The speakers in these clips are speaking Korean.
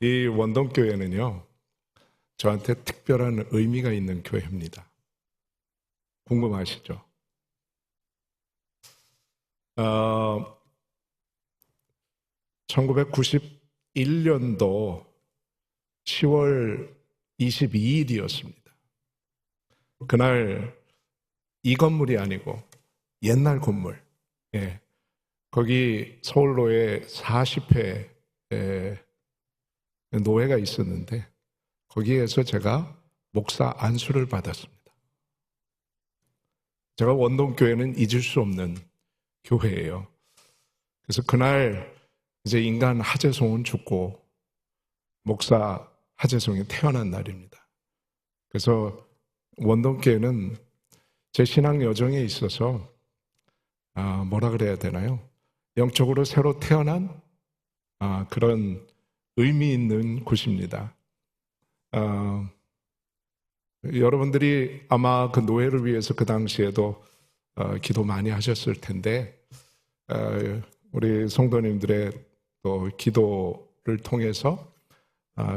이 원동교회는요, 저한테 특별한 의미가 있는 교회입니다. 궁금하시죠? 1991년도 10월 22일이었습니다. 그날 이 건물이 아니고 옛날 건물, 거기 서울로에 40회 노회가 있었는데 거기에서 제가 목사 안수를 받았습니다. 제가 원동교회는 잊을 수 없는 교회예요. 그래서 그날 이제 인간 하재송은 죽고 목사 하재송이 태어난 날입니다. 그래서 원동교회는 제 신앙 여정에 있어서 뭐라 그래야 되나요? 영적으로 새로 태어난 그런 의미 있는 곳입니다. 여러분들이 아마 그 노예를 위해서 그 당시에도 기도 많이 하셨을 텐데 우리 성도님들의 또 기도를 통해서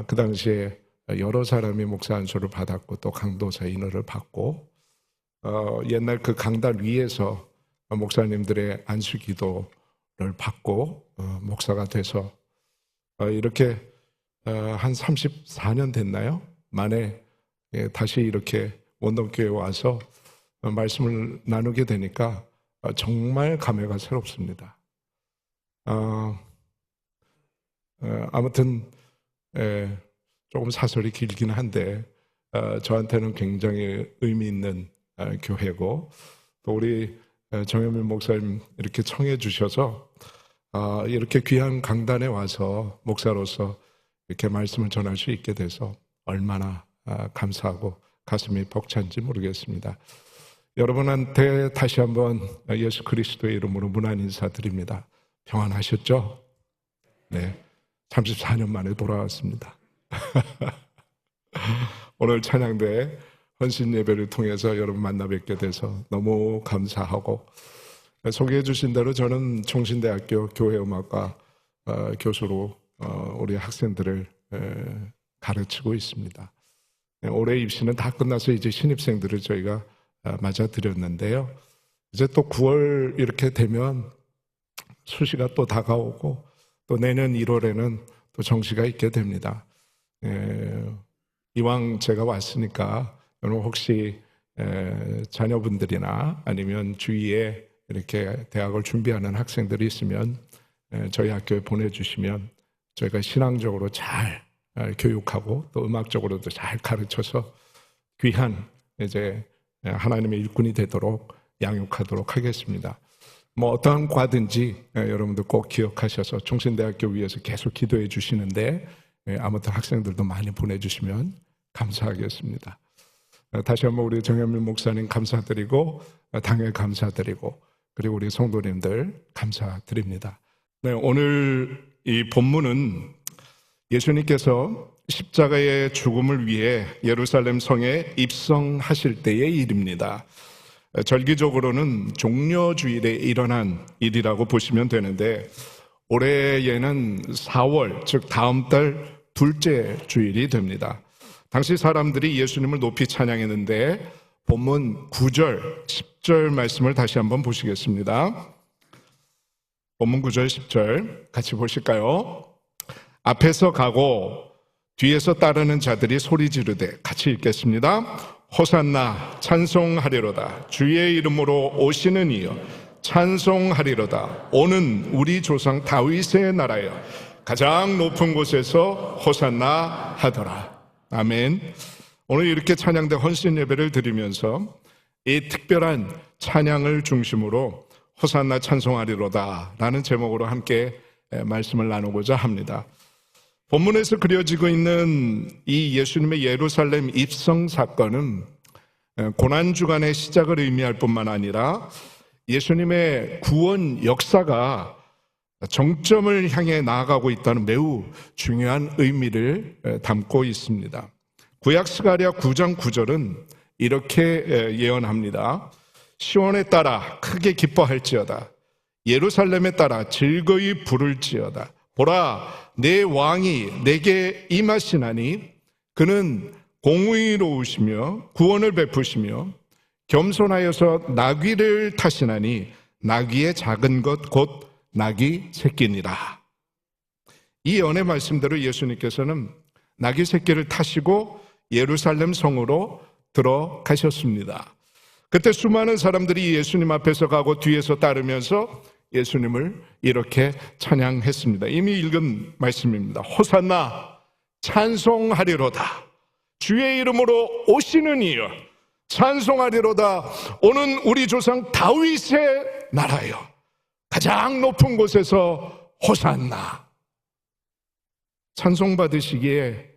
그 당시에 여러 사람이 목사 안수를 받았고 또 강도사 인허를 받고 옛날 그 강단 위에서 목사님들의 안수 기도를 받고 목사가 돼서 이렇게 한 34년 됐나요? 만에 다시 이렇게 원동교회에 와서 말씀을 나누게 되니까 정말 감회가 새롭습니다. 아무튼 조금 사설이 길긴 한데 저한테는 굉장히 의미 있는 교회고 또 우리 정현민 목사님 이렇게 청해 주셔서 이렇게 귀한 강단에 와서 목사로서 이렇게 말씀을 전할 수 있게 돼서 얼마나 감사하고 가슴이 벅찬지 모르겠습니다. 여러분한테 다시 한번 예수 그리스도의 이름으로 문안 인사드립니다. 평안하셨죠? 네, 34년 만에 돌아왔습니다. 오늘 찬양대 헌신 예배를 통해서 여러분 만나 뵙게 돼서 너무 감사하고 소개해 주신 대로 저는 총신대학교 교회음악과 교수로 우리 학생들을 가르치고 있습니다. 올해 입시는 다 끝나서 이제 신입생들을 저희가 맞아드렸는데요. 이제 또 9월 이렇게 되면 수시가 또 다가오고 또 내년 1월에는 또 정시가 있게 됩니다. 이왕 제가 왔으니까 여러분 혹시 자녀분들이나 아니면 주위에 이렇게 대학을 준비하는 학생들이 있으면 저희 학교에 보내주시면 저희가 신앙적으로 잘 교육하고 또 음악적으로도 잘 가르쳐서 귀한 이제 하나님의 일꾼이 되도록 양육하도록 하겠습니다. 뭐 어떠한 과든지 여러분들 꼭 기억하셔서 총신대학교 위해서 계속 기도해 주시는데 아무튼 학생들도 많이 보내주시면 감사하겠습니다. 다시 한번 우리 정현민 목사님 감사드리고 당회 감사드리고 그리고 우리 성도님들 감사드립니다. 네, 오늘 이 본문은 예수님께서 십자가의 죽음을 위해 예루살렘 성에 입성하실 때의 일입니다. 절기적으로는 종려주일에 일어난 일이라고 보시면 되는데 올해에는 4월, 즉 다음 달 둘째 주일이 됩니다. 당시 사람들이 예수님을 높이 찬양했는데 본문 9절, 10절 말씀을 다시 한번 보시겠습니다. 본문 9절, 10절 같이 보실까요? 앞에서 가고 뒤에서 따르는 자들이 소리 지르되 같이 읽겠습니다. 호산나 찬송하리로다. 주의 이름으로 오시는 이여 찬송하리로다. 오는 우리 조상 다윗의 나라여 가장 높은 곳에서 호산나 하더라. 아멘. 오늘 이렇게 찬양대 헌신 예배를 드리면서 이 특별한 찬양을 중심으로 호산나 찬송하리로다 라는 제목으로 함께 말씀을 나누고자 합니다. 본문에서 그려지고 있는 이 예수님의 예루살렘 입성 사건은 고난주간의 시작을 의미할 뿐만 아니라 예수님의 구원 역사가 정점을 향해 나아가고 있다는 매우 중요한 의미를 담고 있습니다. 구약 스가랴 9장 9절은 이렇게 예언합니다. 시온에 따라 크게 기뻐할지어다. 예루살렘에 따라 즐거이 부를지어다. 보라, 내 왕이 내게 임하시나니 그는 공의로우시며 구원을 베푸시며 겸손하여서 나귀를 타시나니 나귀의 작은 것 곧 나귀 새끼니라. 이 연의 말씀대로 예수님께서는 나귀 새끼를 타시고 예루살렘 성으로 들어가셨습니다. 그때 수많은 사람들이 예수님 앞에서 가고 뒤에서 따르면서 예수님을 이렇게 찬양했습니다. 이미 읽은 말씀입니다. 호산나, 찬송하리로다. 주의 이름으로 오시는 이여, 찬송하리로다. 오는 우리 조상 다윗의 나라여, 가장 높은 곳에서 호산나. 찬송받으시기에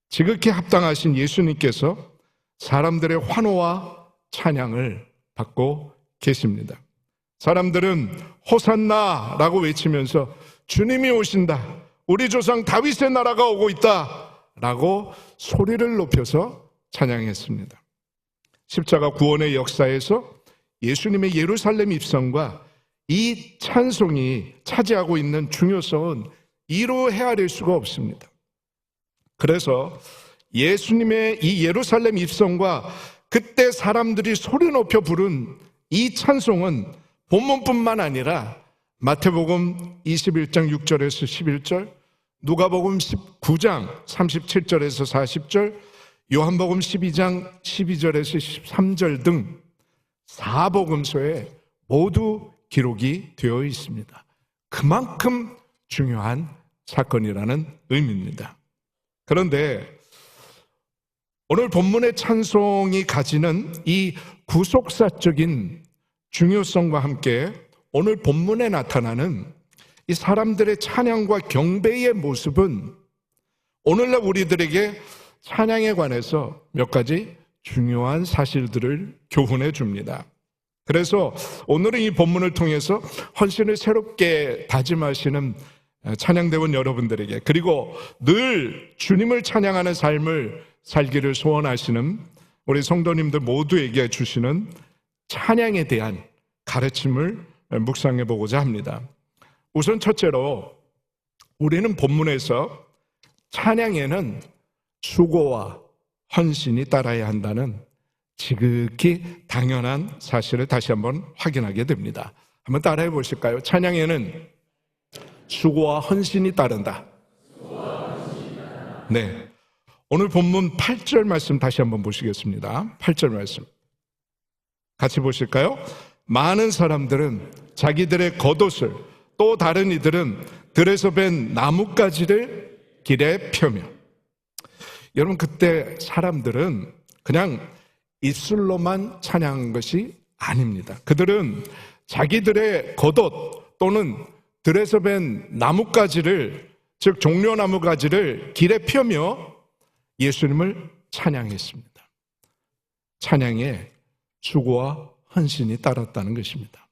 지극히 합당하신 예수님께서 사람들의 환호와 찬양을 받고 계십니다. 사람들은 호산나라고 외치면서 주님이 오신다, 우리 조상 다윗의 나라가 오고 있다 라고 소리를 높여서 찬양했습니다. 십자가 구원의 역사에서 예수님의 예루살렘 입성과 이 찬송이 차지하고 있는 중요성은 이루 헤아릴 수가 없습니다. 그래서 예수님의 이 예루살렘 입성과 그때 사람들이 소리 높여 부른 이 찬송은 본문뿐만 아니라 마태복음 21장 6절에서 11절, 누가복음 19장 37절에서 40절, 요한복음 12장 12절에서 13절 등 사복음서에 모두 기록이 되어 있습니다. 그만큼 중요한 사건이라는 의미입니다. 그런데 오늘 본문의 찬송이 가지는 이 구속사적인 중요성과 함께 오늘 본문에 나타나는 이 사람들의 찬양과 경배의 모습은 오늘날 우리들에게 찬양에 관해서 몇 가지 중요한 사실들을 교훈해 줍니다. 그래서 오늘은 이 본문을 통해서 헌신을 새롭게 다짐하시는 찬양대원 여러분들에게, 그리고 늘 주님을 찬양하는 삶을 살기를 소원하시는 우리 성도님들 모두에게 주시는 찬양에 대한 가르침을 묵상해 보고자 합니다. 우선 첫째로 우리는 본문에서 찬양에는 수고와 헌신이 따라야 한다는 지극히 당연한 사실을 다시 한번 확인하게 됩니다. 한번 따라해 보실까요? 찬양에는 수고와 헌신이 따른다. 네, 오늘 본문 8절 말씀 다시 한번 보시겠습니다. 8절 말씀 같이 보실까요? 많은 사람들은 자기들의 겉옷을, 또 다른 이들은 들에서 벤 나뭇가지를 길에 펴며. 여러분, 그때 사람들은 그냥 입술로만 찬양한 것이 아닙니다. 그들은 자기들의 겉옷 또는 들에서 벤 나뭇가지를, 즉 종려나무가지를 길에 펴며 예수님을 찬양했습니다. 찬양에 수고와 헌신이 따랐다는 것입니다.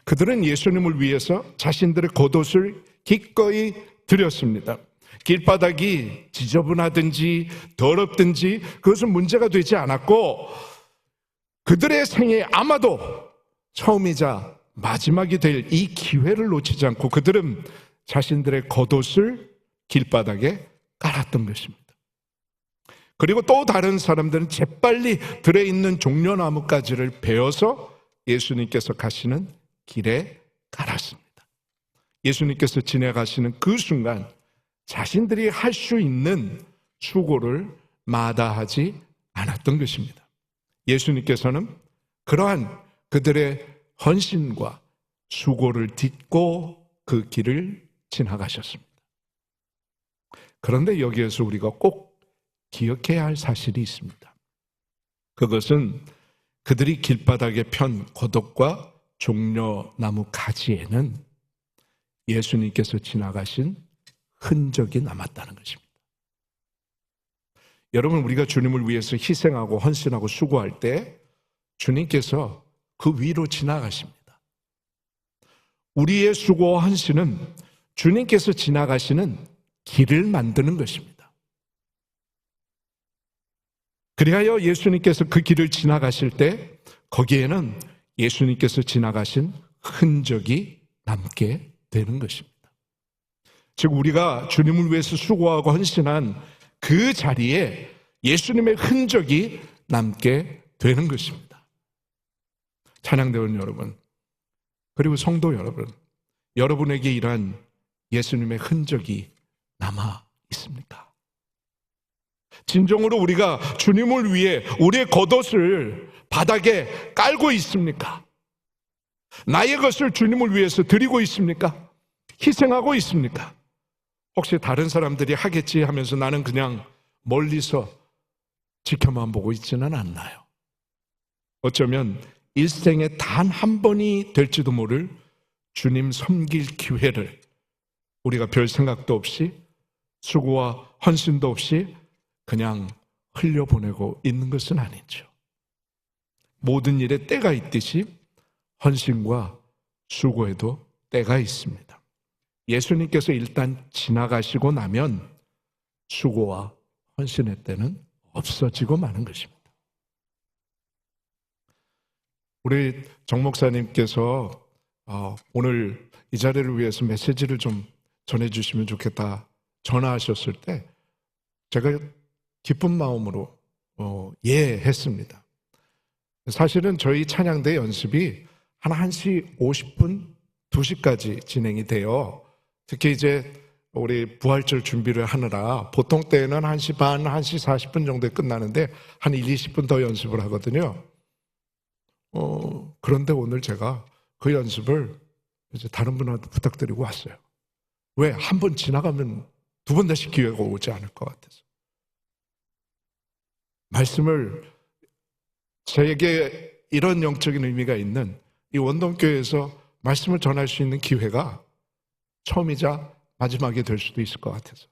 그들은 예수님을 위해서 자신들의 겉옷을 기꺼이 드렸습니다. 길바닥이 지저분하든지 더럽든지 그것은 문제가 되지 않았고, 그들의 생에 아마도 처음이자 마지막이 될 이 기회를 놓치지 않고 그들은 자신들의 겉옷을 길바닥에 깔았던 것입니다. 그리고 또 다른 사람들은 재빨리 들에 있는 종려나뭇가지를 베어서 예수님께서 가시는 길에 깔았습니다. 예수님께서 지나가시는 그 순간 자신들이 할 수 있는 수고를 마다하지 않았던 것입니다. 예수님께서는 그러한 그들의 헌신과 수고를 딛고 그 길을 지나가셨습니다. 그런데 여기에서 우리가 꼭 기억해야 할 사실이 있습니다. 그것은 그들이 길바닥에 편 겉옷과 종려나무 가지에는 예수님께서 지나가신 흔적이 남았다는 것입니다. 여러분, 우리가 주님을 위해서 희생하고 헌신하고 수고할 때 주님께서 그 위로 지나가십니다. 우리의 수고와 헌신은 주님께서 지나가시는 길을 만드는 것입니다. 그리하여 예수님께서 그 길을 지나가실 때 거기에는 예수님께서 지나가신 흔적이 남게 되는 것입니다. 즉 우리가 주님을 위해서 수고하고 헌신한 그 자리에 예수님의 흔적이 남게 되는 것입니다. 찬양대원 여러분, 그리고 성도 여러분, 여러분에게 이러한 예수님의 흔적이 남아 있습니까? 진정으로 우리가 주님을 위해 우리의 겉옷을 바닥에 깔고 있습니까? 나의 것을 주님을 위해서 드리고 있습니까? 희생하고 있습니까? 혹시 다른 사람들이 하겠지 하면서 나는 그냥 멀리서 지켜만 보고 있지는 않나요? 어쩌면 일생에 단 한 번이 될지도 모를 주님 섬길 기회를 우리가 별 생각도 없이 수고와 헌신도 없이 그냥 흘려보내고 있는 것은 아니죠. 모든 일에 때가 있듯이 헌신과 수고에도 때가 있습니다. 예수님께서 일단 지나가시고 나면 수고와 헌신의 때는 없어지고 마는 것입니다. 우리 정 목사님께서 오늘 이 자리를 위해서 메시지를 좀 전해주시면 좋겠다 전화하셨을 때 제가 기쁜 마음으로 했습니다. 사실은 저희 찬양대 연습이 한 1시 50분, 2시까지 진행이 돼요. 특히 이제 우리 부활절 준비를 하느라 보통 때는 1시 반, 1시 40분 정도에 끝나는데 한 1, 20분 더 연습을 하거든요. 그런데 오늘 제가 그 연습을 이제 다른 분한테 부탁드리고 왔어요. 왜? 한 번 지나가면 두 번 다시 기회가 오지 않을 것 같아서. 말씀을 저에게 이런 영적인 의미가 있는 이 원동교회에서 말씀을 전할 수 있는 기회가 처음이자 마지막이 될 수도 있을 것 같아서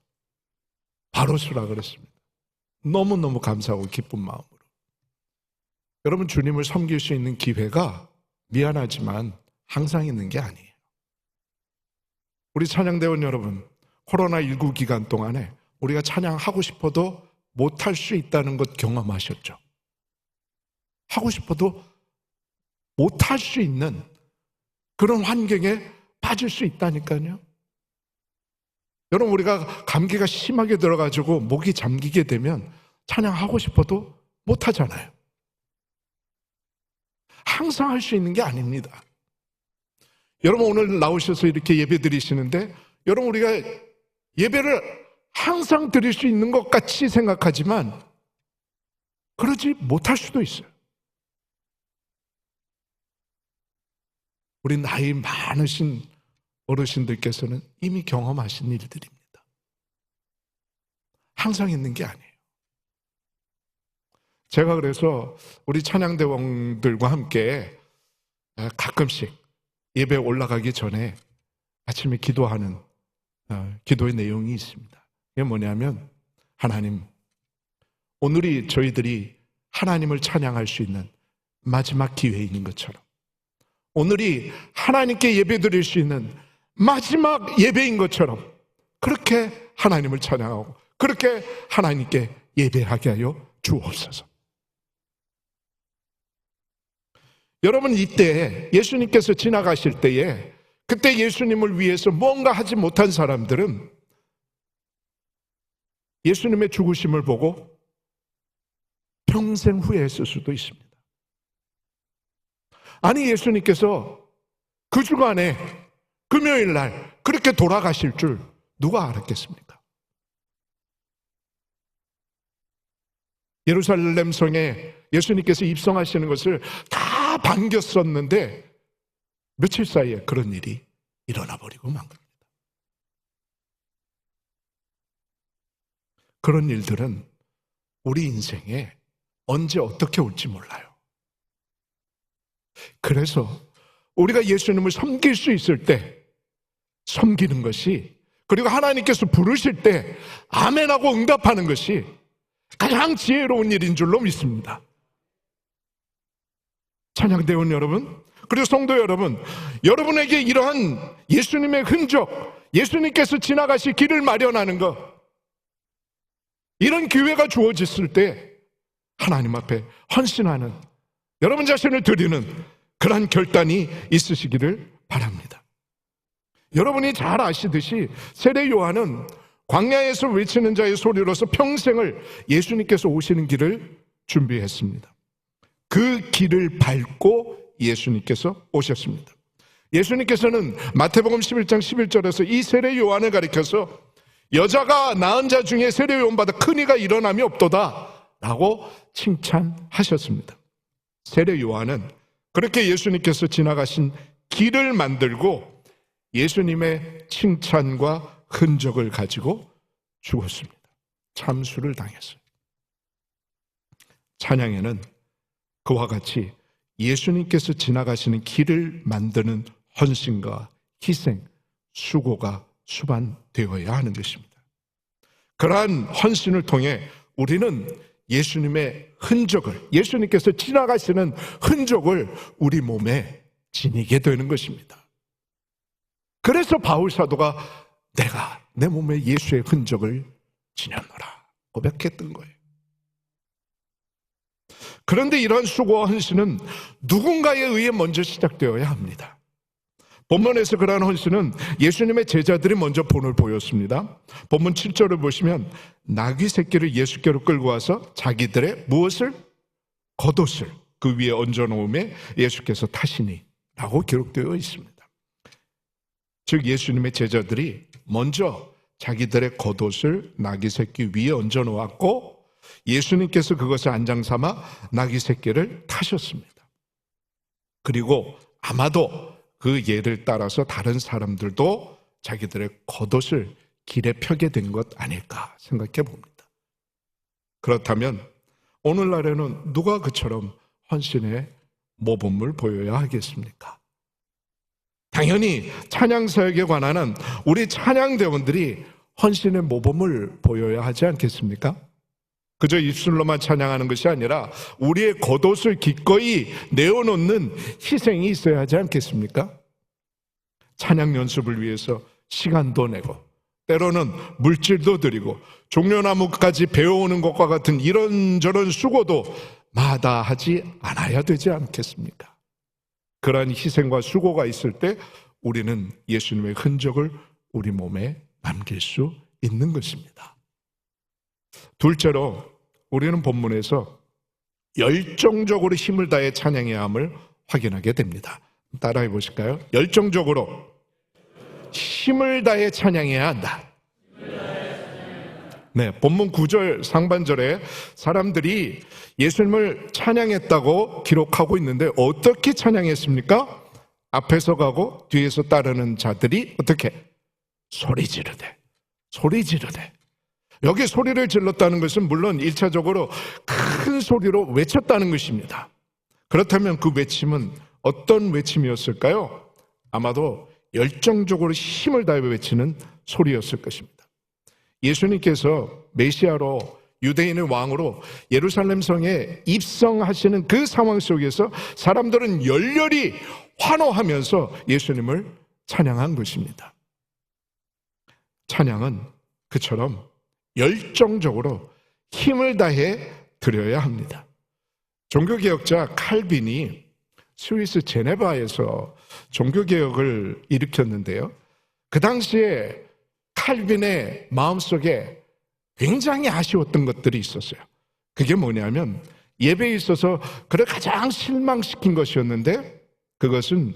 바로 수라 그랬습니다. 너무너무 감사하고 기쁜 마음으로. 여러분, 주님을 섬길 수 있는 기회가 미안하지만 항상 있는 게 아니에요. 우리 찬양대원 여러분, 코로나19 기간 동안에 우리가 찬양하고 싶어도 못할 수 있다는 것 경험하셨죠? 하고 싶어도 못할 수 있는 그런 환경에 빠질 수 있다니까요. 여러분, 우리가 감기가 심하게 들어가지고 목이 잠기게 되면 찬양하고 싶어도 못하잖아요. 항상 할 수 있는 게 아닙니다. 여러분, 오늘 나오셔서 이렇게 예배 드리시는데 여러분, 우리가 예배를 항상 드릴 수 있는 것 같이 생각하지만 그러지 못할 수도 있어요. 우리 나이 많으신 어르신들께서는 이미 경험하신 일들입니다. 항상 있는 게 아니에요. 제가 그래서 우리 찬양대원들과 함께 가끔씩 예배 올라가기 전에 아침에 기도하는 기도의 내용이 있습니다. 이게 뭐냐면, 하나님, 오늘이 저희들이 하나님을 찬양할 수 있는 마지막 기회인 것처럼, 오늘이 하나님께 예배 드릴 수 있는 마지막 예배인 것처럼 그렇게 하나님을 찬양하고 그렇게 하나님께 예배하게 하여 주옵소서. 여러분, 이때 예수님께서 지나가실 때에 그때 예수님을 위해서 뭔가 하지 못한 사람들은 예수님의 죽으심을 보고 평생 후회했을 수도 있습니다. 아니, 예수님께서 그 주간에 금요일 날 그렇게 돌아가실 줄 누가 알았겠습니까? 예루살렘 성에 예수님께서 입성하시는 것을 다 반겼었는데 며칠 사이에 그런 일이 일어나 버리고 만 겁니다. 그런 일들은 우리 인생에 언제 어떻게 올지 몰라요. 그래서 우리가 예수님을 섬길 수 있을 때 섬기는 것이, 그리고 하나님께서 부르실 때 아멘하고 응답하는 것이 가장 지혜로운 일인 줄로 믿습니다. 찬양대원 여러분, 그리고 성도 여러분, 여러분에게 이러한 예수님의 흔적, 예수님께서 지나가실 길을 마련하는 것, 이런 기회가 주어졌을 때 하나님 앞에 헌신하는, 여러분 자신을 드리는 그러한 결단이 있으시기를 바랍니다. 여러분이 잘 아시듯이 세례 요한은 광야에서 외치는 자의 소리로서 평생을 예수님께서 오시는 길을 준비했습니다. 그 길을 밟고 예수님께서 오셨습니다. 예수님께서는 마태복음 11장 11절에서 이 세례 요한을 가리켜서 여자가 낳은 자 중에 세례 요한보다 큰 이가 일어남이 없도다 라고 칭찬하셨습니다. 세례 요한은 그렇게 예수님께서 지나가신 길을 만들고 예수님의 칭찬과 흔적을 가지고 죽었습니다. 참수를 당했어요. 찬양에는 그와 같이 예수님께서 지나가시는 길을 만드는 헌신과 희생, 수고가 수반되어야 하는 것입니다. 그러한 헌신을 통해 우리는 예수님의 흔적을, 예수님께서 지나가시는 흔적을 우리 몸에 지니게 되는 것입니다. 그래서 바울 사도가 내가 내 몸에 예수의 흔적을 지녔노라 고백했던 거예요. 그런데 이러한 수고와 헌신은 누군가에 의해 먼저 시작되어야 합니다. 본문에서 그러한 헌신은 예수님의 제자들이 먼저 본을 보였습니다. 본문 7절을 보시면 나귀 새끼를 예수께로 끌고 와서 자기들의 무엇을? 겉옷을 그 위에 얹어놓음에 예수께서 타시니 라고 기록되어 있습니다. 즉 예수님의 제자들이 먼저 자기들의 겉옷을 나귀 새끼 위에 얹어놓았고 예수님께서 그것을 안장삼아 나귀 새끼를 타셨습니다. 그리고 아마도 그 예를 따라서 다른 사람들도 자기들의 겉옷을 길에 펴게 된 것 아닐까 생각해 봅니다. 그렇다면 오늘날에는 누가 그처럼 헌신의 모범을 보여야 하겠습니까? 당연히 찬양사역에 관한 한 우리 찬양대원들이 헌신의 모범을 보여야 하지 않겠습니까? 그저 입술로만 찬양하는 것이 아니라 우리의 겉옷을 기꺼이 내어놓는 희생이 있어야 하지 않겠습니까? 찬양 연습을 위해서 시간도 내고 때로는 물질도 드리고 종려나무까지 베어오는 것과 같은 이런저런 수고도 마다하지 않아야 되지 않겠습니까? 그러한 희생과 수고가 있을 때 우리는 예수님의 흔적을 우리 몸에 남길 수 있는 것입니다. 둘째로 우리는 본문에서 열정적으로 힘을 다해 찬양해야 함을 확인하게 됩니다. 따라해 보실까요? 열정적으로 힘을 다해 찬양해야 한다. 네, 본문 9절 상반절에 사람들이 예수님을 찬양했다고 기록하고 있는데 어떻게 찬양했습니까? 앞에서 가고 뒤에서 따르는 자들이 어떻게? 소리 지르되. 여기 소리를 질렀다는 것은 물론 1차적으로 큰 소리로 외쳤다는 것입니다. 그렇다면 그 외침은 어떤 외침이었을까요? 아마도 열정적으로 힘을 다해 외치는 소리였을 것입니다. 예수님께서 메시아로 유대인의 왕으로 예루살렘 성에 입성하시는 그 상황 속에서 사람들은 열렬히 환호하면서 예수님을 찬양한 것입니다. 찬양은 그처럼 열정적으로 힘을 다해 드려야 합니다. 종교개혁자 칼빈이 스위스 제네바에서 종교개혁을 일으켰는데요. 그 당시에 칼빈의 마음속에 굉장히 아쉬웠던 것들이 있었어요. 그게 뭐냐면 예배에 있어서 그를 가장 실망시킨 것이었는데 그것은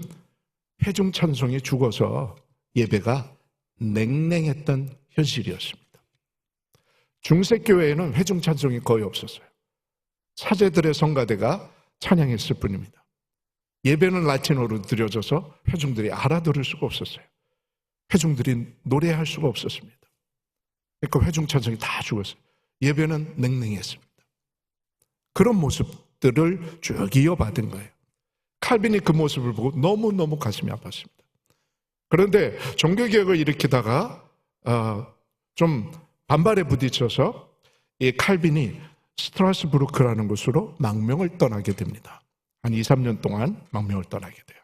회중 찬송이 죽어서 예배가 냉랭했던 현실이었습니다. 중세교회에는 회중 찬송이 거의 없었어요. 사제들의 성가대가 찬양했을 뿐입니다. 예배는 라틴어로 드려져서 회중들이 알아들을 수가 없었어요. 회중들이 노래할 수가 없었습니다. 그러니까 회중 찬송이 다 죽었어요. 예배는 냉랭했습니다. 그런 모습들을 쭉 이어받은 거예요. 칼빈이 그 모습을 보고 너무너무 가슴이 아팠습니다. 그런데 종교개혁을 일으키다가 좀 반발에 부딪혀서 이 칼빈이 스트라스부르크라는 곳으로 망명을 떠나게 됩니다. 한 2, 3년 동안 망명을 떠나게 돼요.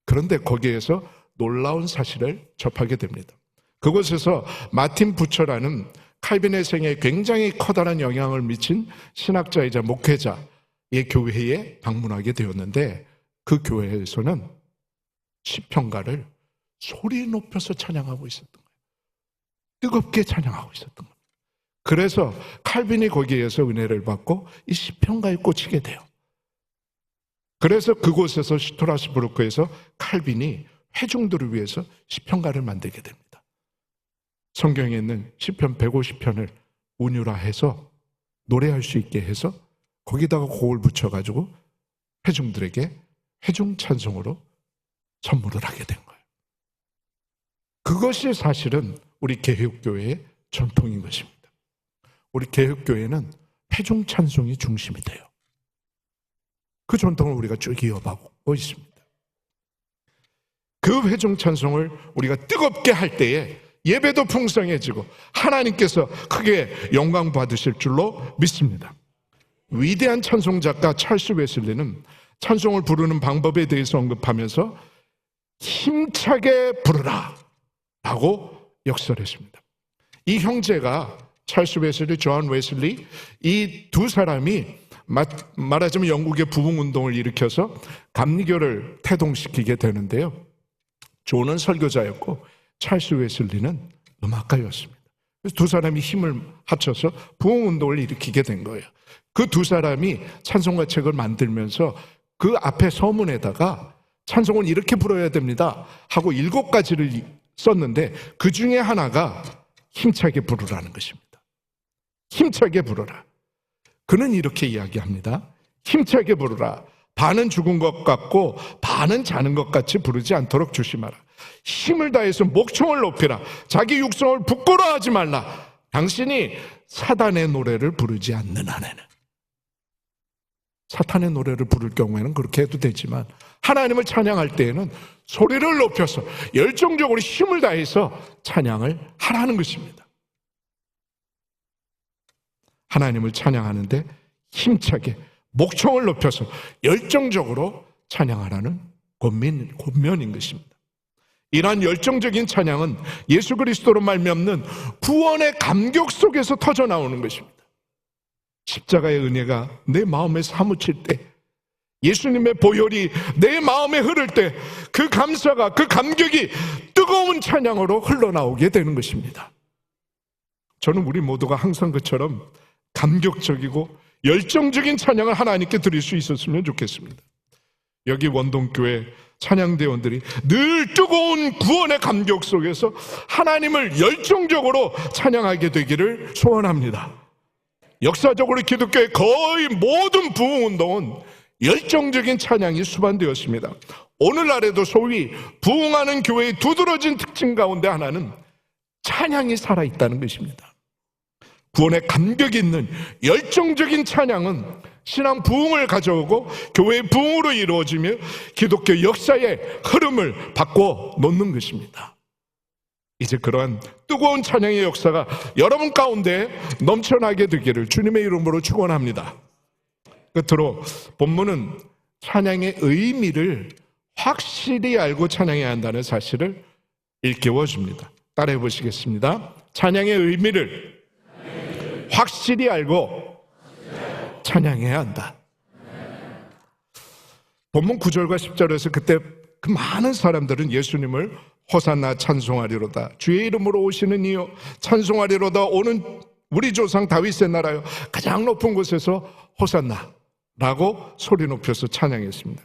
그런데 거기에서 놀라운 사실을 접하게 됩니다. 그곳에서 마틴 부처라는 칼빈의 생애에 굉장히 커다란 영향을 미친 신학자이자 목회자의 교회에 방문하게 되었는데 그 교회에서는 시편가를 소리 높여서 찬양하고 있었던 거예요. 뜨겁게 찬양하고 있었던 거예요. 그래서 칼빈이 거기에서 은혜를 받고 이 시편가에 꽂히게 돼요. 그래서 그곳에서 슈트라스부르크에서 칼빈이 회중들을 위해서 시편가를 만들게 됩니다. 성경에 있는 시편 150편을 운율화해서 노래할 수 있게 해서 거기다가 곡을 붙여가지고 회중들에게 회중 찬송으로 선물을 하게 된 거예요. 그것이 사실은 우리 개혁교회의 전통인 것입니다. 우리 개혁교회는 회중 찬송이 중심이 돼요. 그 전통을 우리가 쭉 이어가고 있습니다. 그 회중 찬송을 우리가 뜨겁게 할 때에 예배도 풍성해지고 하나님께서 크게 영광 받으실 줄로 믿습니다. 위대한 찬송 작가 찰스 웨슬리는 찬송을 부르는 방법에 대해서 언급하면서 힘차게 부르라 라고 역설했습니다. 이 형제가 찰스 웨슬리, 존 웨슬리, 이 두 사람이 말하자면 영국의 부흥운동을 일으켜서 감리교를 태동시키게 되는데요. 존은 설교자였고 찰스 웨슬리는 음악가였습니다. 그래서 두 사람이 힘을 합쳐서 부흥운동을 일으키게 된 거예요. 그 두 사람이 찬송가 책을 만들면서 그 앞에 서문에다가 찬송은 이렇게 불러야 됩니다 하고 7가지를 썼는데 그 중에 하나가 힘차게 부르라는 것입니다. 힘차게 부르라. 그는 이렇게 이야기합니다. 힘차게 부르라. 반은 죽은 것 같고 반은 자는 것 같이 부르지 않도록 조심하라. 힘을 다해서 목청을 높이라. 자기 육성을 부끄러워하지 말라. 당신이 사단의 노래를 부르지 않는 한에는. 사탄의 노래를 부를 경우에는 그렇게 해도 되지만 하나님을 찬양할 때에는 소리를 높여서 열정적으로 힘을 다해서 찬양을 하라는 것입니다. 하나님을 찬양하는데 힘차게 목청을 높여서 열정적으로 찬양하라는 권면인 것입니다. 이러한 열정적인 찬양은 예수 그리스도로 말미암는 구원의 감격 속에서 터져나오는 것입니다. 십자가의 은혜가 내 마음에 사무칠 때, 예수님의 보혈이 내 마음에 흐를 때 그 감사가, 그 감격이 뜨거운 찬양으로 흘러나오게 되는 것입니다. 저는 우리 모두가 항상 그처럼 감격적이고 열정적인 찬양을 하나님께 드릴 수 있었으면 좋겠습니다. 여기 원동교회 찬양대원들이 늘 뜨거운 구원의 감격 속에서 하나님을 열정적으로 찬양하게 되기를 소원합니다. 역사적으로 기독교의 거의 모든 부흥운동은 열정적인 찬양이 수반되었습니다. 오늘날에도 소위 부흥하는 교회의 두드러진 특징 가운데 하나는 찬양이 살아있다는 것입니다. 구원의 감격이 있는 열정적인 찬양은 신앙 부흥을 가져오고 교회의 부흥으로 이루어지며 기독교 역사의 흐름을 바꿔 놓는 것입니다. 이제 그러한 뜨거운 찬양의 역사가 여러분 가운데 넘쳐나게 되기를 주님의 이름으로 축원합니다. 끝으로 본문은 찬양의 의미를 확실히 알고 찬양해야 한다는 사실을 일깨워 줍니다. 따라해 보시겠습니다. 찬양의 의미를 확실히 알고 찬양해야 한다. 본문 9절과 10절에서 그때 그 많은 사람들은 예수님을 호산나 찬송하리로다. 주의 이름으로 오시는 이여 찬송하리로다. 오는 우리 조상 다윗의 나라여 가장 높은 곳에서 호산나라고 소리 높여서 찬양했습니다.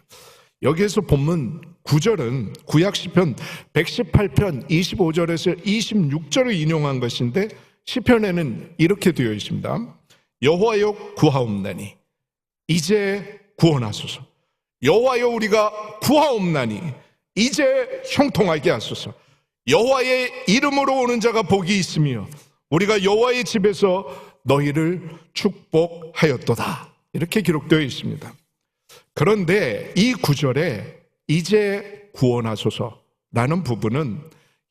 여기에서 본문 9절은 구약 시편 118편 25절에서 26절을 인용한 것인데 시편에는 이렇게 되어 있습니다. 여호와여 구하옵나니 이제 구원하소서. 여호와여 우리가 구하옵나니 이제 형통하게 하소서. 여호와의 이름으로 오는 자가 복이 있으며 우리가 여호와의 집에서 너희를 축복하였도다. 이렇게 기록되어 있습니다. 그런데 이 구절에 이제 구원하소서라는 부분은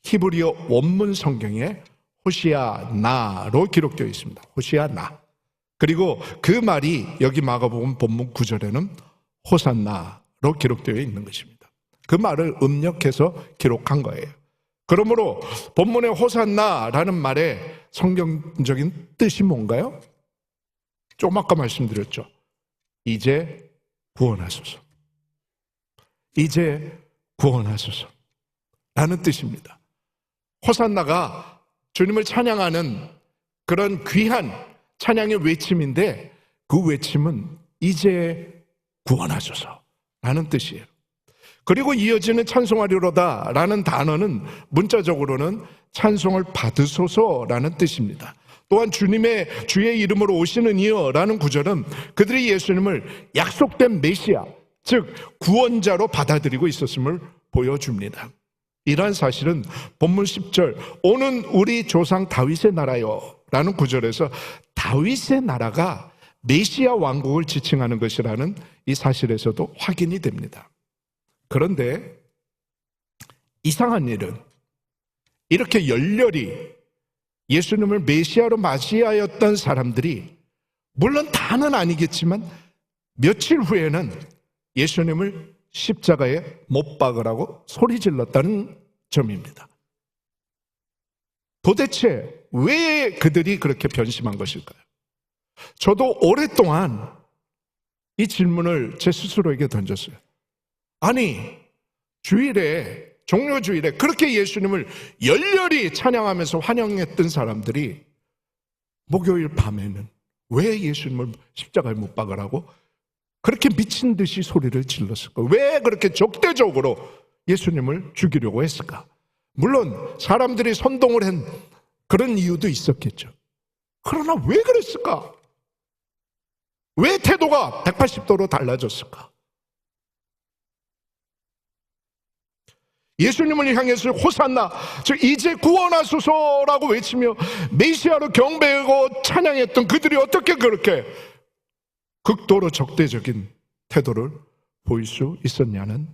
히브리어 원문 성경에 호시아나로 기록되어 있습니다. 호시아나. 그리고 그 말이 여기 마가복음 본문 9절에는 호산나로 기록되어 있는 것입니다. 그 말을 음력해서 기록한 거예요. 그러므로 본문의 호산나라는 말의 성경적인 뜻이 뭔가요? 좀 아까 말씀드렸죠. 이제 구원하소서. 이제 구원하소서 라는 뜻입니다. 호산나가 주님을 찬양하는 그런 귀한 찬양의 외침인데, 그 외침은 이제 구원하소서 라는 뜻이에요. 그리고 이어지는 찬송하리로다 라는 단어는 문자적으로는 찬송을 받으소서라는 뜻입니다. 또한 주님의 주의 이름으로 오시는 이여 라는 구절은 그들이 예수님을 약속된 메시아, 즉 구원자로 받아들이고 있었음을 보여줍니다. 이러한 사실은 본문 10절 오는 우리 조상 다윗의 나라여 라는 구절에서 다윗의 나라가 메시아 왕국을 지칭하는 것이라는 이 사실에서도 확인이 됩니다. 그런데 이상한 일은 이렇게 열렬히 예수님을 메시아로 맞이하였던 사람들이 물론 다는 아니겠지만 며칠 후에는 예수님을 십자가에 못 박으라고 소리 질렀다는 점입니다. 도대체 왜 그들이 그렇게 변심한 것일까요? 저도 오랫동안 이 질문을 제 스스로에게 던졌어요. 아니, 주일에, 종료주일에 그렇게 예수님을 열렬히 찬양하면서 환영했던 사람들이 목요일 밤에는 왜 예수님을 십자가에 못 박으라고 그렇게 미친 듯이 소리를 질렀을까? 왜 그렇게 적대적으로 예수님을 죽이려고 했을까? 물론 사람들이 선동을 한 그런 이유도 있었겠죠. 그러나 왜 그랬을까? 왜 태도가 180도로 달라졌을까? 예수님을 향해서 호산나, 즉 이제 구원하소서라고 외치며 메시아로 경배하고 찬양했던 그들이 어떻게 그렇게 극도로 적대적인 태도를 보일 수 있었냐는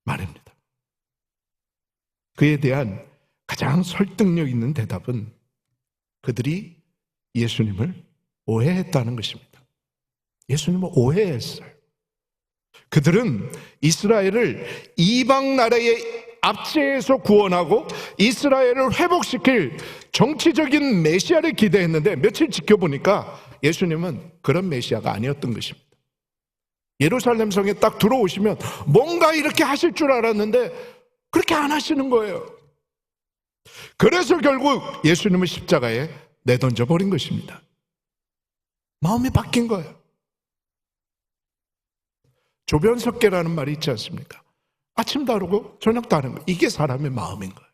말입니다. 그에 대한 가장 설득력 있는 대답은 그들이 예수님을 오해했다는 것입니다. 예수님을 오해했어요. 그들은 이스라엘을 이방 나라의 압제에서 구원하고 이스라엘을 회복시킬 정치적인 메시아를 기대했는데 며칠 지켜보니까 예수님은 그런 메시아가 아니었던 것입니다. 예루살렘 성에 딱 들어오시면 뭔가 이렇게 하실 줄 알았는데 그렇게 안 하시는 거예요. 그래서 결국 예수님을 십자가에 내던져 버린 것입니다. 마음이 바뀐 거예요. 조변석계라는 말이 있지 않습니까? 아침 다르고 저녁 다른 거, 이게 사람의 마음인 거예요.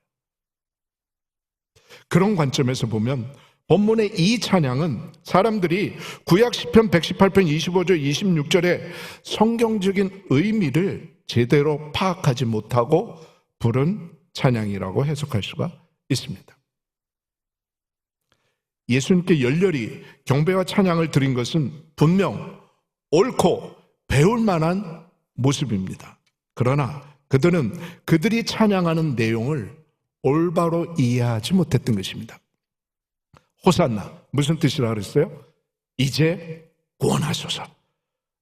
그런 관점에서 보면 본문의 이 찬양은 사람들이 구약 시편 118편 25절 26절의 성경적인 의미를 제대로 파악하지 못하고 부른 찬양이라고 해석할 수가 있습니다. 예수님께 열렬히 경배와 찬양을 드린 것은 분명 옳고 배울 만한 모습입니다. 그러나 그들은 그들이 찬양하는 내용을 올바로 이해하지 못했던 것입니다. 호산나, 무슨 뜻이라 그랬어요? 이제 구원하소서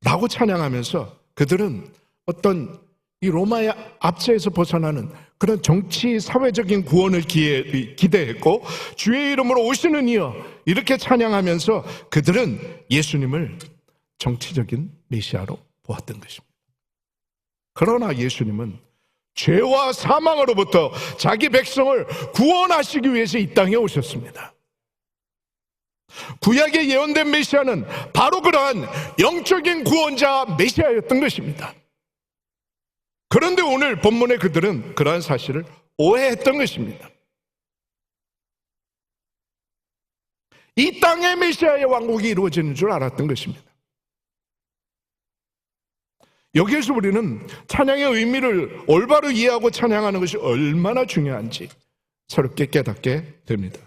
라고 찬양하면서 그들은 어떤 이 로마의 압제에서 벗어나는 그런 정치 사회적인 구원을 기대했고 주의 이름으로 오시는 이여 이렇게 찬양하면서 그들은 예수님을 정치적인 메시아로 보았던 것입니다. 그러나 예수님은 죄와 사망으로부터 자기 백성을 구원하시기 위해서 이 땅에 오셨습니다. 구약에 예언된 메시아는 바로 그러한 영적인 구원자 메시아였던 것입니다. 그런데 오늘 본문의 그들은 그러한 사실을 오해했던 것입니다. 이 땅에 메시아의 왕국이 이루어지는 줄 알았던 것입니다. 여기에서 우리는 찬양의 의미를 올바로 이해하고 찬양하는 것이 얼마나 중요한지 새롭게 깨닫게 됩니다.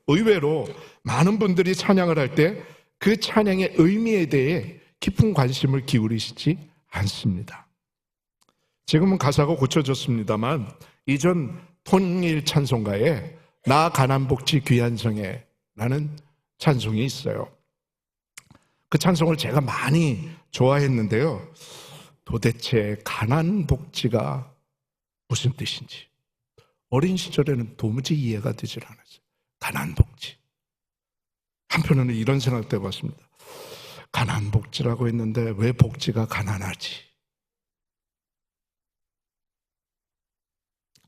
의외로 많은 분들이 찬양을 할 때 그 찬양의 의미에 대해 깊은 관심을 기울이시지 않습니다. 지금은 가사가 고쳐졌습니다만 이전 통일 찬송가에 나 가난복지 귀한 성에 라는 찬송이 있어요. 그 찬송을 제가 많이 좋아했는데요. 도대체 가난복지가 무슨 뜻인지 어린 시절에는 도무지 이해가 되질 않았어요. 가난복지. 한편으로는 이런 생각도 해봤습니다. 가난복지라고 했는데 왜 복지가 가난하지?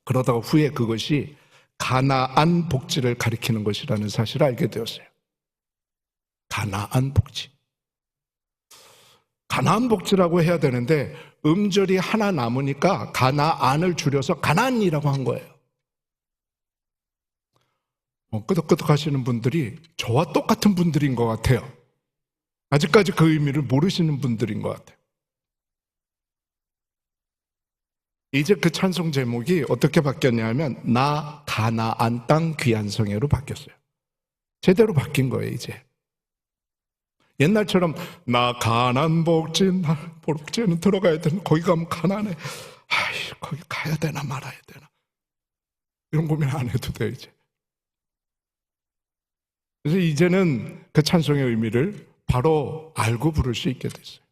그러다가 후에 그것이 가나안 복지를 가리키는 것이라는 사실을 알게 되었어요. 가나안 복지. 가나안 복지라고 해야 되는데 음절이 하나 남으니까 가나안을 줄여서 가나안이라고 한 거예요. 끄덕끄덕 하시는 분들이 저와 똑같은 분들인 것 같아요. 아직까지 그 의미를 모르시는 분들인 것 같아요. 이제 그 찬송 제목이 어떻게 바뀌었냐면 나 가나안 땅 귀한 성회로 바뀌었어요. 제대로 바뀐 거예요. 이제 옛날처럼 나 가나안 복지 나 복지는 들어가야 되는 거기 가면 가난해. 거기 가야 되나 말아야 되나 이런 고민 안 해도 돼 이제. 그래서 이제는 그 찬송의 의미를 바로 알고 부를 수 있게 됐어요.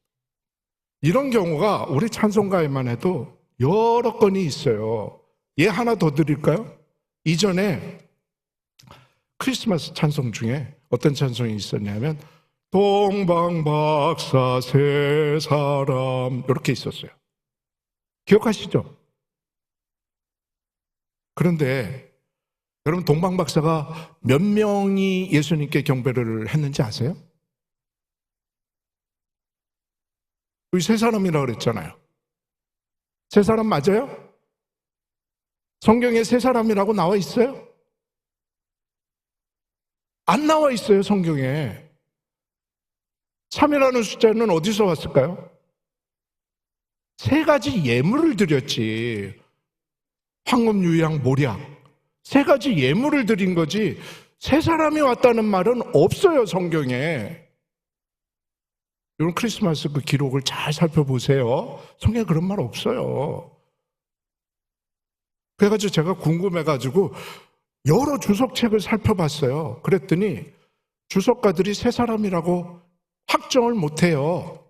이런 경우가 우리 찬송가에만 해도 여러 건이 있어요. 예 하나 더 드릴까요? 이전에 크리스마스 찬송 중에 어떤 찬송이 있었냐면 동방박사 세 사람 이렇게 있었어요. 기억하시죠? 그런데 여러분 동방박사가 몇 명이 예수님께 경배를 했는지 아세요? 여기 세 사람이라고 그랬잖아요. 세 사람 맞아요? 성경에 세 사람이라고 나와 있어요? 안 나와 있어요, 성경에. 3이라는 숫자는 어디서 왔을까요? 세 가지 예물을 드렸지. 황금, 유향, 모략. 세 가지 예물을 드린 거지 세 사람이 왔다는 말은 없어요, 성경에. 여러분 크리스마스 그 기록을 잘 살펴보세요. 성경에 그런 말 없어요. 그래가지고 제가 궁금해가지고 여러 주석책을 살펴봤어요. 그랬더니 주석가들이 세 사람이라고 확정을 못해요.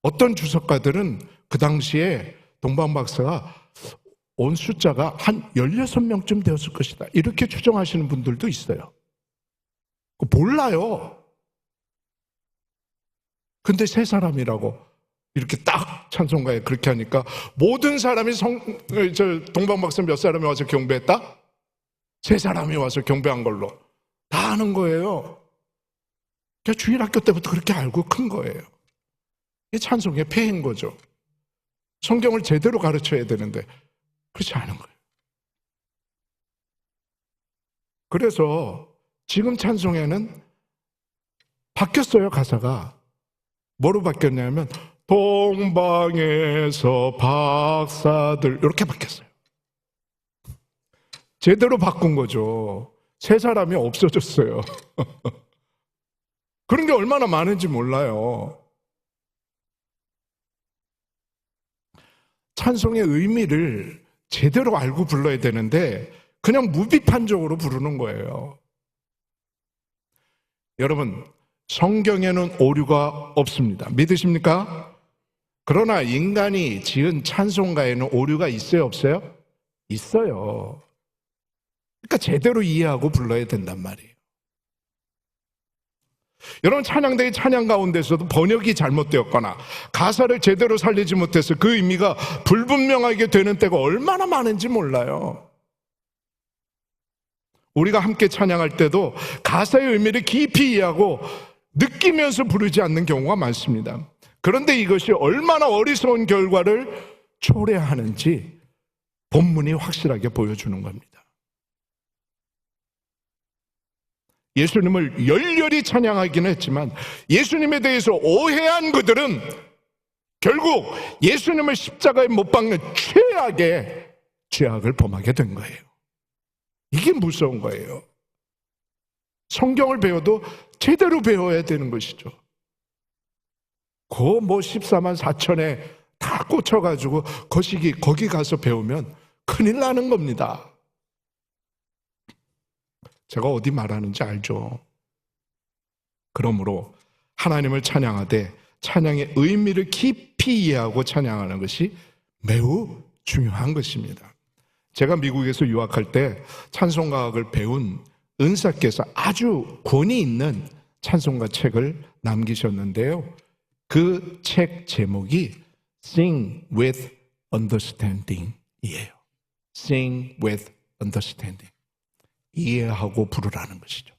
어떤 주석가들은 그 당시에 동방박사가 온 숫자가 한 16명쯤 되었을 것이다 이렇게 추정하시는 분들도 있어요. 몰라요. 근데 세 사람이라고 이렇게 딱 찬송가에 그렇게 하니까 모든 사람이 동방박사 몇 사람이 와서 경배했다? 세 사람이 와서 경배한 걸로 다 아는 거예요. 그러니까 주일학교 때부터 그렇게 알고 큰 거예요. 이게 찬송의 폐해인 거죠. 성경을 제대로 가르쳐야 되는데 그렇지 않은 거예요. 그래서 지금 찬송에는 바뀌었어요, 가사가. 뭐로 바뀌었냐면 동방에서 박사들 이렇게 바뀌었어요. 제대로 바꾼 거죠. 세 사람이 없어졌어요. 그런 게 얼마나 많은지 몰라요. 찬송의 의미를 제대로 알고 불러야 되는데 그냥 무비판적으로 부르는 거예요. 여러분, 성경에는 오류가 없습니다. 믿으십니까? 그러나 인간이 지은 찬송가에는 오류가 있어요, 없어요? 있어요. 그러니까 제대로 이해하고 불러야 된단 말이에요. 여러분 찬양대의 찬양 가운데서도 번역이 잘못되었거나 가사를 제대로 살리지 못해서 그 의미가 불분명하게 되는 때가 얼마나 많은지 몰라요. 우리가 함께 찬양할 때도 가사의 의미를 깊이 이해하고 느끼면서 부르지 않는 경우가 많습니다. 그런데 이것이 얼마나 어리석은 결과를 초래하는지 본문이 확실하게 보여주는 겁니다. 예수님을 열렬히 찬양하기는 했지만 예수님에 대해서 오해한 그들은 결국 예수님을 십자가에 못 박는 최악의 죄악을 범하게 된 거예요. 이게 무서운 거예요. 성경을 배워도 제대로 배워야 되는 것이죠. 그 14만 4천에 다 꽂혀가지고 거기 가서 배우면 큰일 나는 겁니다. 제가 어디 말하는지 알죠? 그러므로 하나님을 찬양하되 찬양의 의미를 깊이 이해하고 찬양하는 것이 매우 중요한 것입니다. 제가 미국에서 유학할 때 찬송가학을 배운 은사께서 아주 권위 있는 찬송가 책을 남기셨는데요. 그 책 제목이 Sing with Understanding 이에요. Sing with understanding. 이해하고 부르라는 것이죠.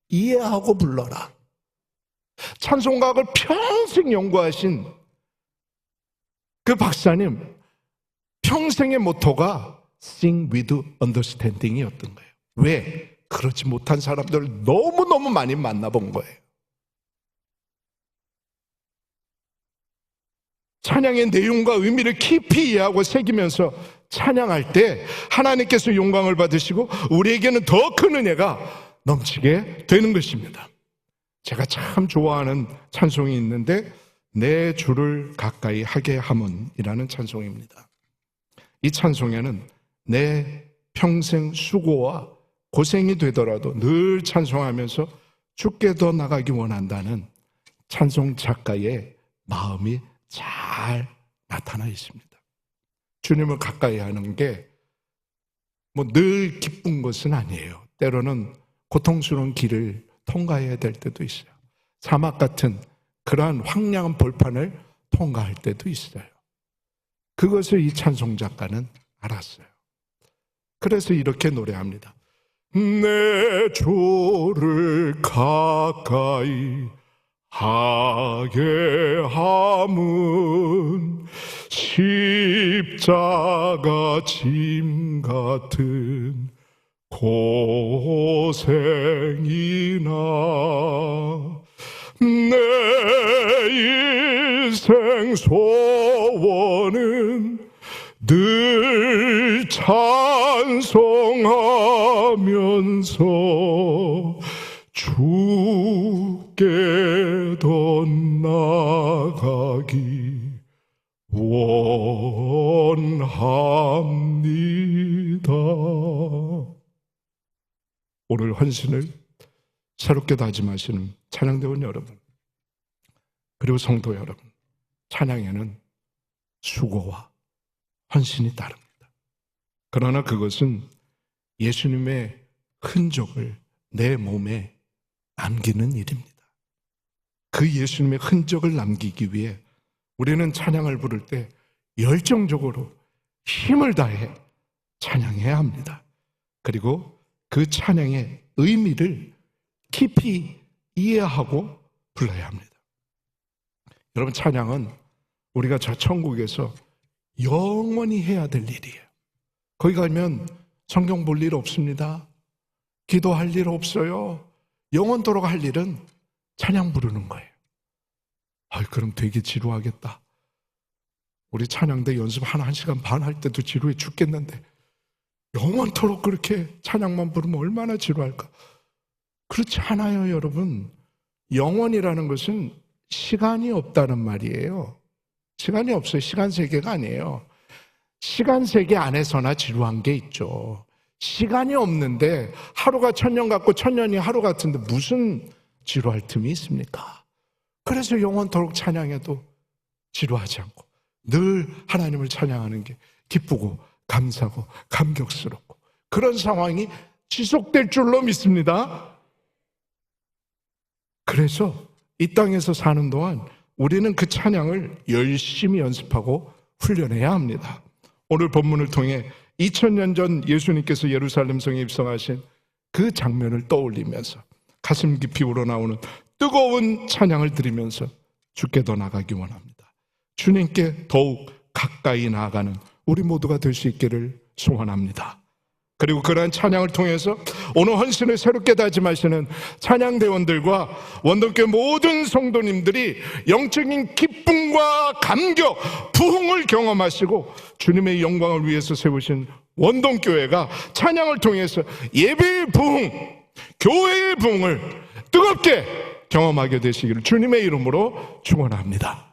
이해하고 불러라. 찬송가를 평생 연구하신 그 박사님 평생의 모토가 Sing with understanding이었던 거예요. 왜? 그렇지 못한 사람들을 너무너무 많이 만나본 거예요. 찬양의 내용과 의미를 깊이 이해하고 새기면서 찬양할 때 하나님께서 영광을 받으시고 우리에게는 더 큰 은혜가 넘치게 되는 것입니다. 제가 참 좋아하는 찬송이 있는데 내 주를 가까이 하게 함은이라는 찬송입니다. 이 찬송에는 내 평생 수고와 고생이 되더라도 늘 찬송하면서 주께 더 나가기 원한다는 찬송 작가의 마음이 잘 나타나 있습니다. 주님을 가까이 하는 게 뭐 늘 기쁜 것은 아니에요. 때로는 고통스러운 길을 통과해야 될 때도 있어요. 사막 같은 그러한 황량한 벌판을 통과할 때도 있어요. 그것을 이 찬송 작가는 알았어요. 그래서 이렇게 노래합니다. 내 주를 가까이 하게 함은 십자가 짐 같은 고생이나 내 인생 소원은 늘 찬송하면서 주께 더 나가기 원합니다. 오늘 헌신을 새롭게 다짐하시는 찬양대원 여러분, 그리고 성도 여러분, 찬양에는 수고와 헌신이 따릅니다. 그러나 그것은 예수님의 흔적을 내 몸에 남기는 일입니다. 그 예수님의 흔적을 남기기 위해 우리는 찬양을 부를 때 열정적으로 힘을 다해 찬양해야 합니다. 그리고 그 찬양의 의미를 깊이 이해하고 불러야 합니다. 여러분, 찬양은 우리가 저 천국에서 영원히 해야 될 일이에요. 거기 가면 성경 볼 일 없습니다. 기도할 일 없어요. 영원토록 할 일은 찬양 부르는 거예요. 그럼 되게 지루하겠다. 우리 찬양대 연습 한 1시간 반 할 때도 지루해 죽겠는데 영원토록 그렇게 찬양만 부르면 얼마나 지루할까? 그렇지 않아요, 여러분. 영원이라는 것은 시간이 없다는 말이에요. 시간이 없어요. 시간 세계가 아니에요. 시간 세계 안에서나 지루한 게 있죠. 시간이 없는데 하루가 1000년 같고 1000년이 하루 같은데 무슨 지루할 틈이 있습니까? 그래서 영원토록 찬양해도 지루하지 않고 늘 하나님을 찬양하는 게 기쁘고 감사하고 감격스럽고 그런 상황이 지속될 줄로 믿습니다. 그래서 이 땅에서 사는 동안 우리는 그 찬양을 열심히 연습하고 훈련해야 합니다. 오늘 본문을 통해 2000년 전 예수님께서 예루살렘 성에 입성하신 그 장면을 떠올리면서 가슴 깊이 우러나오는 뜨거운 찬양을 드리면서 주께 더 나가기 원합니다. 주님께 더욱 가까이 나아가는 우리 모두가 될 수 있기를 소원합니다. 그리고 그러한 찬양을 통해서 오늘 헌신을 새롭게 다짐하시는 찬양대원들과 원동교회 모든 성도님들이 영적인 기쁨과 감격, 부흥을 경험하시고 주님의 영광을 위해서 세우신 원동교회가 찬양을 통해서 예배의 부흥, 교회의 부흥을 뜨겁게 경험하게 되시기를 주님의 이름으로 축원합니다.